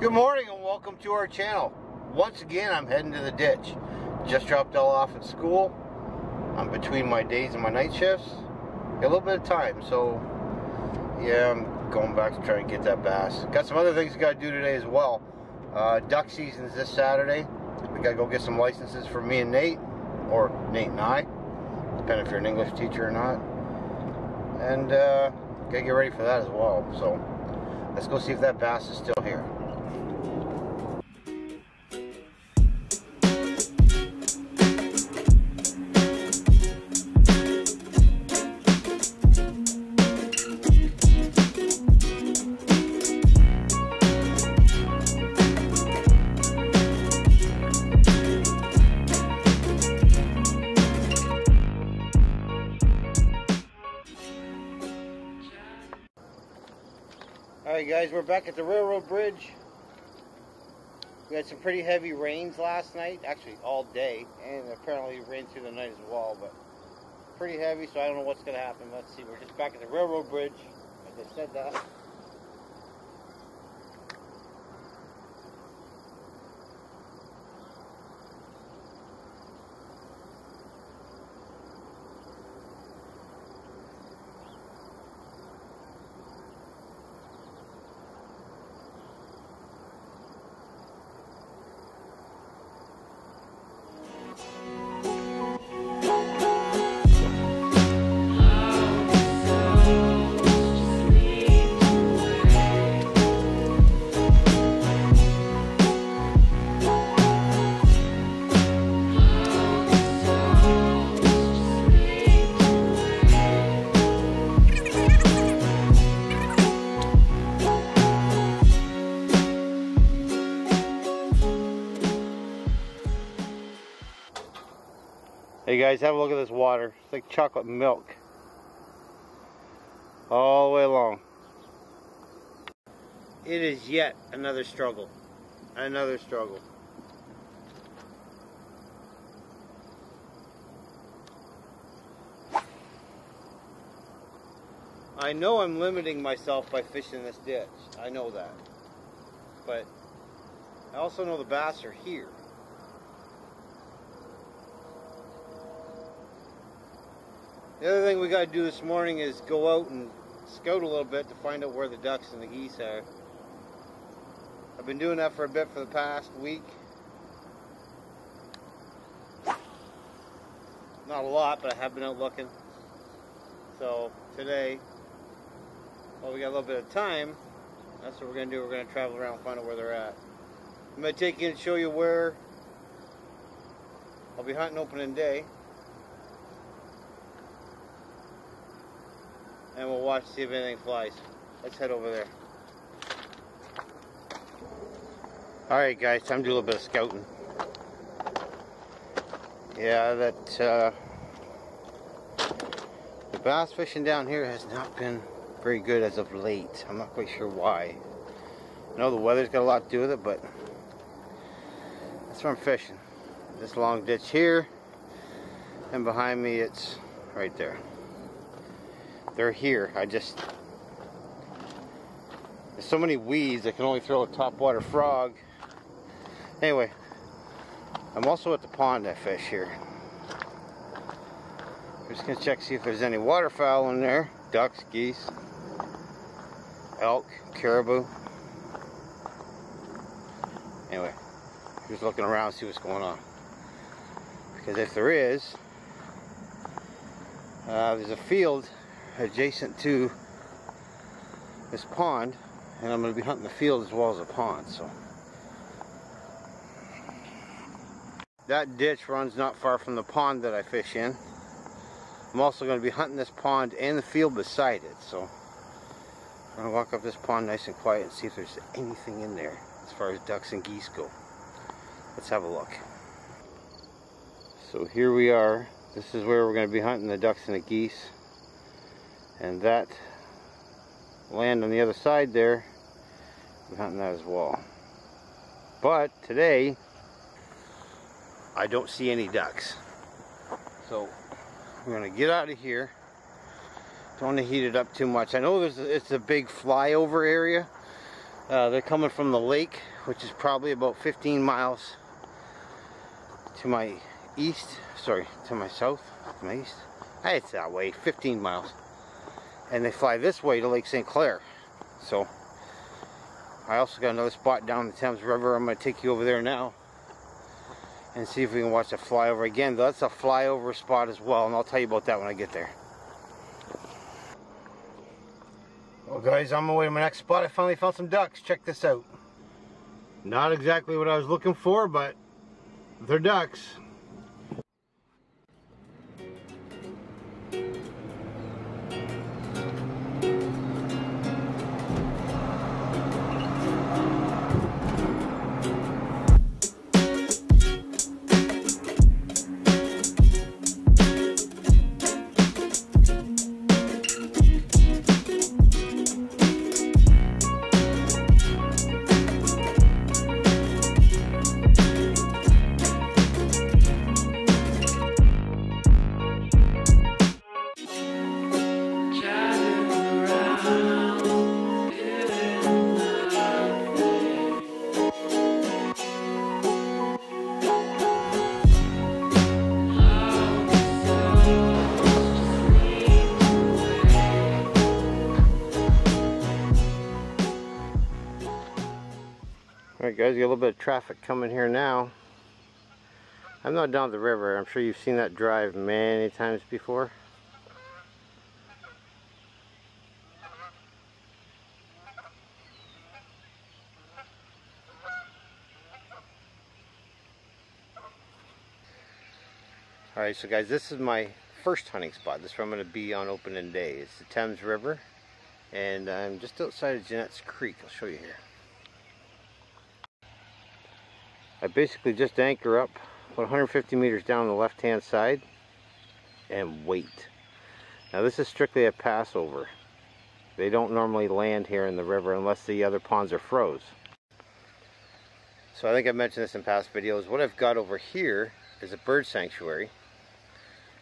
Good morning and welcome to our channel. Once again, I'm heading to the ditch. Just dropped Ella off at school. I'm between my days and my night shifts. Got a little bit of time, so yeah, I'm going back to try and get that bass. Got some other things I got to do today as well. Duck season's this Saturday. We got to go get some licenses for me and Nate, or Nate and I, depending if you're an English teacher or not. And got to get ready for that as well. So let's go see if that bass is still here. Alright guys, we're back at the railroad bridge. We had some pretty heavy rains last night, actually all day, and apparently it rained through the night as well, but pretty heavy, so I don't know what's going to happen. Let's see, we're just back at the railroad bridge, as I said that. Hey guys, have a look at this water. It's like chocolate milk. All the way along. It is yet another struggle. Another struggle. I know I'm limiting myself by fishing this ditch. I know that. But I also know the bass are here. The other thing we got to do this morning is go out and scout a little bit to find out where the ducks and the geese are. I've been doing that for a bit for the past week. Not a lot, but I have been out looking. So today, while we got a little bit of time, that's what we're going to do. We're going to travel around and find out where they're at. I'm going to take you and show you where I'll be hunting opening day. And we'll watch, see if anything flies. Let's head over there. Alright guys, time to do a little bit of scouting. Yeah, the bass fishing down here has not been very good as of late. I'm not quite sure why. I know the weather's got a lot to do with it, but that's where I'm fishing. This long ditch here, and behind me it's right there. They're here. There's so many weeds I can only throw a topwater frog. Anyway, I'm also at the pond I fish here. I'm just gonna check, see if there's any waterfowl in there. Ducks, geese, elk, caribou. Anyway, just looking around, see what's going on. Because if there is, there's a field adjacent to this pond, and I'm going to be hunting the field as well as the pond. So that ditch runs not far from the pond that I fish in. I'm also going to be hunting this pond and the field beside it, so I'm going to walk up this pond nice and quiet and see if there's anything in there as far as ducks and geese go. Let's have a look. So here we are. This is where we're going to be hunting the ducks and the geese. And that land on the other side there, we're hunting that as well. But today, I don't see any ducks. So we're going to get out of here. Don't want to heat it up too much. I know it's a big flyover area, They're coming from the lake, which is probably about 15 miles to my east. Sorry, to my south, to my east. Hey, it's that way, 15 miles. And they fly this way to Lake St. Clair. So I also got another spot down the Thames River. I'm going to take you over there now and see if we can watch a flyover again. That's a flyover spot as well, and I'll tell you about that when I get there. Well guys, on my way to my next spot. I finally found some ducks. Check this out. Not exactly what I was looking for, but they're ducks. Alright guys, got a little bit of traffic coming here now. I'm not down the river. I'm sure you've seen that drive many times before. Alright, so guys, this is my first hunting spot. This is where I'm going to be on opening day. It's the Thames River, and I'm just outside of Jeanette's Creek. I'll show you here. I basically just anchor up about 150 meters down the left hand side and wait. Now this is strictly a passover. They don't normally land here in the river unless the other ponds are froze. So I think I've mentioned this in past videos. What I've got over here is a bird sanctuary.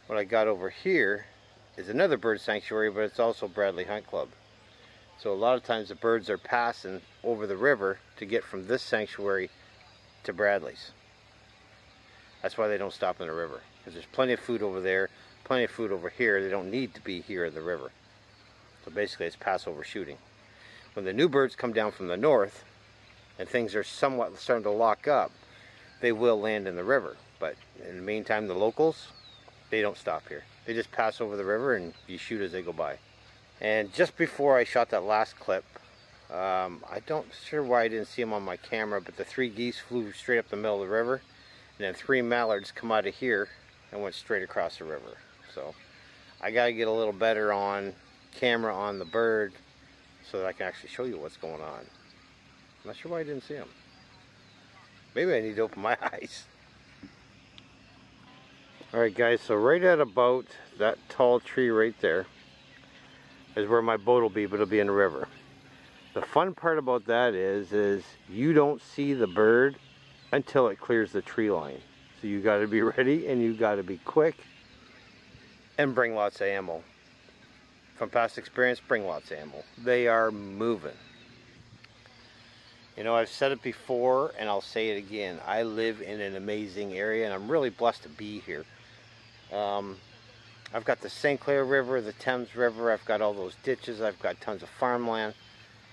What I got over here is another bird sanctuary, but it's also Bradley Hunt Club. So a lot of times the birds are passing over the river to get from this sanctuary to Bradley's. That's why they don't stop in the river, because there's plenty of food over there, plenty of food over here. They don't need to be here in the river. So basically it's Passover shooting. When the new birds come down from the north and things are somewhat starting to lock up, they will land in the river. But in the meantime, the locals, they don't stop here. They just pass over the river and you shoot as they go by. And just before I shot that last clip, I don't sure why I didn't see them on my camera, but the 3 geese flew straight up the middle of the river, and then 3 mallards come out of here and went straight across the river. So I got to get a little better on camera on the bird so that I can actually show you what's going on. I'm not sure why I didn't see them. Maybe I need to open my eyes. Alright guys, so right at about that tall tree right there is where my boat will be, but it'll be in the river. The fun part about that is you don't see the bird until it clears the tree line. So you got to be ready and you got to be quick and bring lots of ammo. From past experience, bring lots of ammo. They are moving. You know, I've said it before and I'll say it again. I live in an amazing area and I'm really blessed to be here. I've got the St. Clair River, the Thames River, I've got all those ditches, I've got tons of farmland.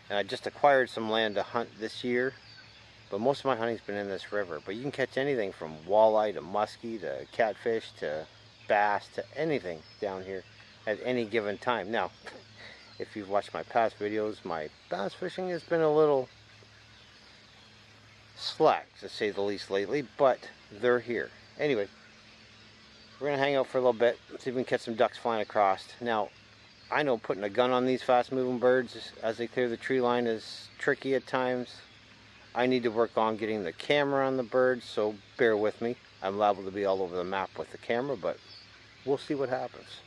And I just acquired some land to hunt this year, but most of my hunting's been in this river. But you can catch anything from walleye to muskie to catfish to bass to anything down here at any given time. Now, if you've watched my past videos, my bass fishing has been a little slack, to say the least, lately, but they're here. Anyway, we're going to hang out for a little bit, see if we can catch some ducks flying across. Now, I know putting a gun on these fast-moving birds as they clear the tree line is tricky at times. I need to work on getting the camera on the birds, so bear with me. I'm liable to be all over the map with the camera, but we'll see what happens.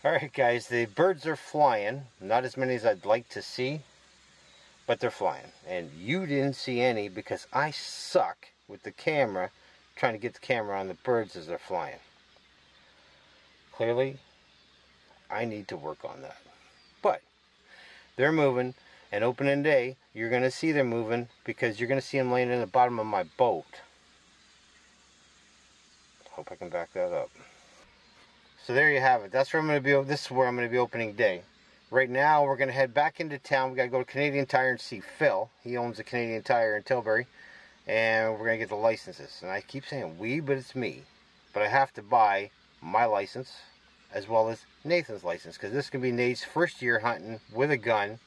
Alright guys, the birds are flying. Not as many as I'd like to see, but they're flying. And you didn't see any because I suck with the camera, trying to get the camera on the birds as they're flying. Clearly, I need to work on that. But they're moving, and opening day, you're going to see them moving because you're going to see them laying in the bottom of my boat. Hope I can back that up. So there you have it. That's where I'm going to be. This is where I'm going to be opening day. Right now, we're going to head back into town. We got to go to Canadian Tire and see Phil. He owns a Canadian Tire in Tilbury, and we're going to get the licenses. And I keep saying we, but it's me. But I have to buy my license as well as Nathan's license, because this can be Nate's first year hunting with a gun.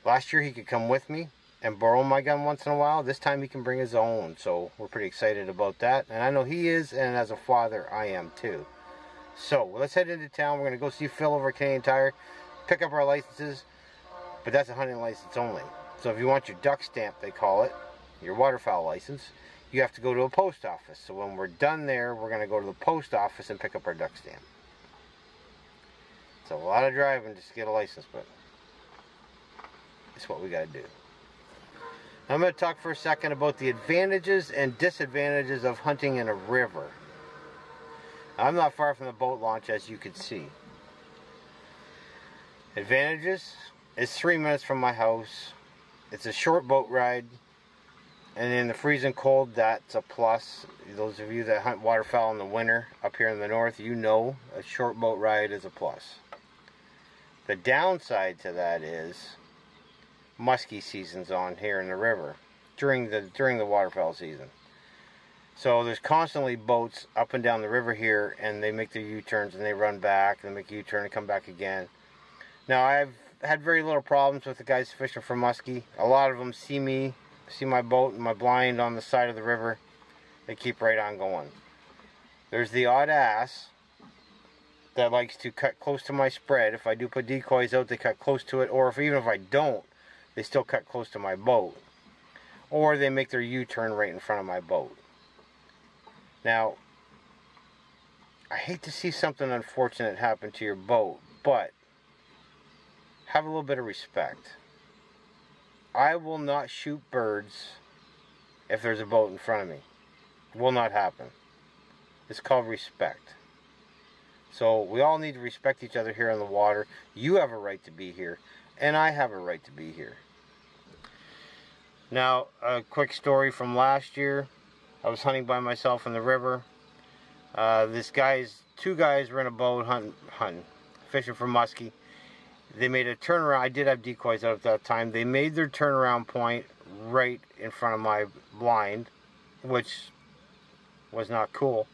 Last year he could come with me and borrow my gun once in a while. This time he can bring his own, so we're pretty excited about that. And I know he is, and as a father, I am too. So let's head into town. We're going to go see Phil over at Canadian Tire, pick up our licenses, but that's a hunting license only. So if you want your duck stamp, they call it, your waterfowl license, you have to go to a post office. So when we're done there, we're going to go to the post office and pick up our duck stamp. It's a lot of driving just to get a license, but it's what we got to do. I'm going to talk for a second about the advantages and disadvantages of hunting in a river. I'm not far from the boat launch, as you can see. Advantages, it's 3 minutes from my house. It's a short boat ride. And in the freezing cold, that's a plus. Those of you that hunt waterfowl in the winter up here in the north, you know a short boat ride is a plus. The downside to that is muskie season's on here in the river during the waterfowl season. So there's constantly boats up and down the river here, and they make their U-turns and they run back and they make a U-turn and come back again. Now I've had very little problems with the guys fishing for muskie. A lot of them see my boat and my blind on the side of the river. They keep right on going. There's the odd ass that likes to cut close to my spread. If I do put decoys out, they cut close to it, or even if I don't, they still cut close to my boat. Or they make their U-turn right in front of my boat. Now, I hate to see something unfortunate happen to your boat, but have a little bit of respect. I will not shoot birds if there's a boat in front of me. It will not happen. It's called respect. So we all need to respect each other here on the water. You have a right to be here, and I have a right to be here. Now, a quick story from last year. I was hunting by myself in the river. Two guys were in a boat hunting, fishing for muskie. They made a turnaround. I did have decoys out at that time. They made their turnaround point right in front of my blind, which was not cool.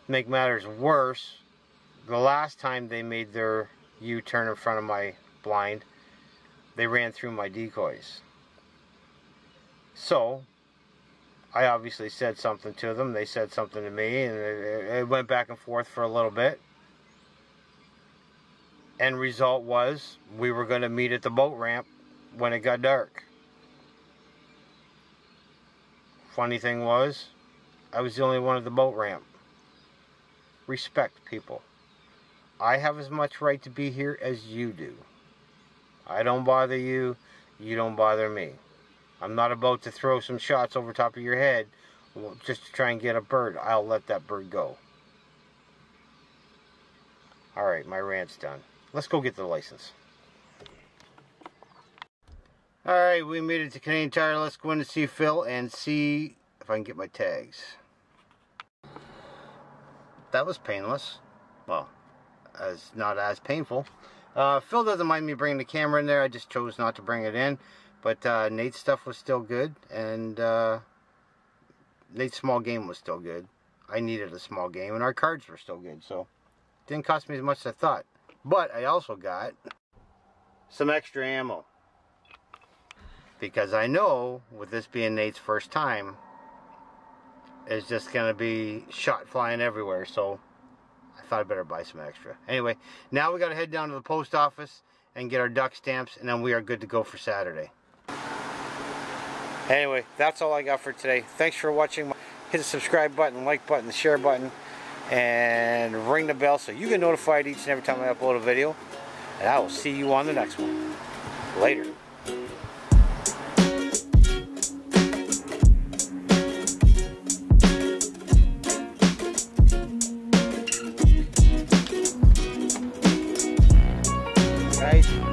To make matters worse, the last time they made their U-turn in front of my blind, they ran through my decoys. So I obviously said something to them. They said something to me, and it went back and forth for a little bit. End result was we were going to meet at the boat ramp when it got dark. Funny thing was, I was the only one at the boat ramp. Respect, people. I have as much right to be here as you do. I don't bother you, you don't bother me. I'm not about to throw some shots over top of your head just to try and get a bird. I'll let that bird go. Alright, my rant's done. Let's go get the license. Alright, we made it to Canadian Tire. Let's go in to see Phil and see if I can get my tags. That was painless. Well, not as painful. Phil doesn't mind me bringing the camera in there. I just chose not to bring it in. But Nate's stuff was still good, and Nate's small game was still good. I needed a small game, and our cards were still good, so it didn't cost me as much as I thought. But I also got some extra ammo, because I know, with this being Nate's first time, it's just going to be shot flying everywhere, so I thought I'd better buy some extra. Anyway, now we got to head down to the post office and get our duck stamps, and then we are good to go for Saturday. Anyway, that's all I got for today. Thanks for watching. Hit the subscribe button, like button, the share button, and ring the bell so you get notified each and every time I upload a video. And I will see you on the next one. Later. Guys.